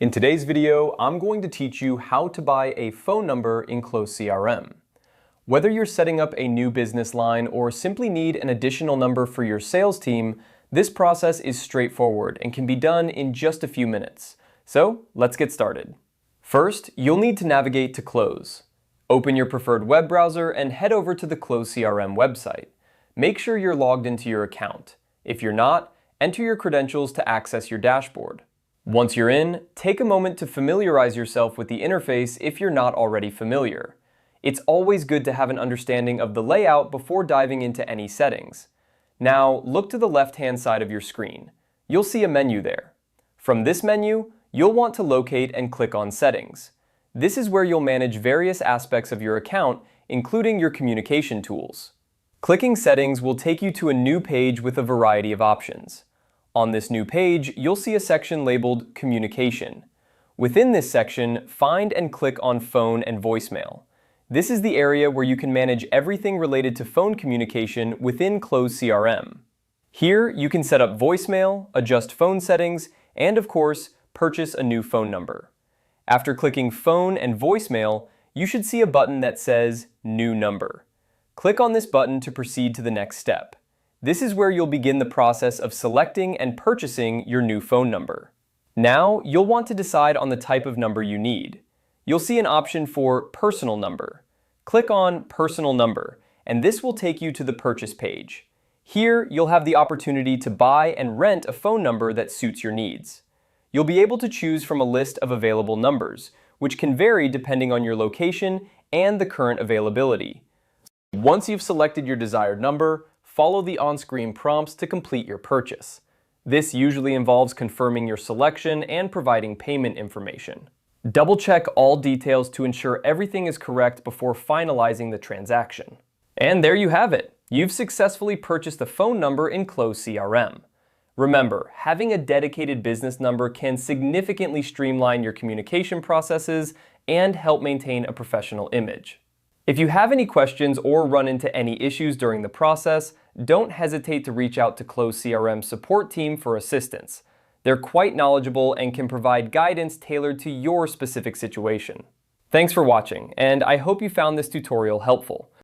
In today's video, I'm going to teach you how to buy a phone number in Close CRM. Whether you're setting up a new business line or simply need an additional number for your sales team, this process is straightforward and can be done in just a few minutes. So let's get started. First, you'll need to navigate to Close. Open your preferred web browser and head over to the Close CRM website. Make sure you're logged into your account. If you're not, enter your credentials to access your dashboard. Once you're in, take a moment to familiarize yourself with the interface if you're not already familiar. It's always good to have an understanding of the layout before diving into any settings. Now, look to the left-hand side of your screen. You'll see a menu there. From this menu, you'll want to locate and click on Settings. This is where you'll manage various aspects of your account, including your communication tools. Clicking Settings will take you to a new page with a variety of options. On this new page, you'll see a section labeled Communication. Within this section, find and click on Phone and Voicemail. This is the area where you can manage everything related to phone communication within Close CRM. Here, you can set up voicemail, adjust phone settings, and of course, purchase a new phone number. After clicking Phone and Voicemail, you should see a button that says New Number. Click on this button to proceed to the next step. This is where you'll begin the process of selecting and purchasing your new phone number. Now, you'll want to decide on the type of number you need. You'll see an option for Personal Number. Click on Personal Number, and this will take you to the purchase page. Here, you'll have the opportunity to buy and rent a phone number that suits your needs. You'll be able to choose from a list of available numbers, which can vary depending on your location and the current availability. Once you've selected your desired number, follow the on-screen prompts to complete your purchase. This usually involves confirming your selection and providing payment information. Double-check all details to ensure everything is correct before finalizing the transaction. And there you have it! You've successfully purchased a phone number in Close CRM. Remember, having a dedicated business number can significantly streamline your communication processes and help maintain a professional image. If you have any questions or run into any issues during the process, don't hesitate to reach out to Close CRM support team for assistance. They're quite knowledgeable and can provide guidance tailored to your specific situation. Thanks for watching, and I hope you found this tutorial helpful.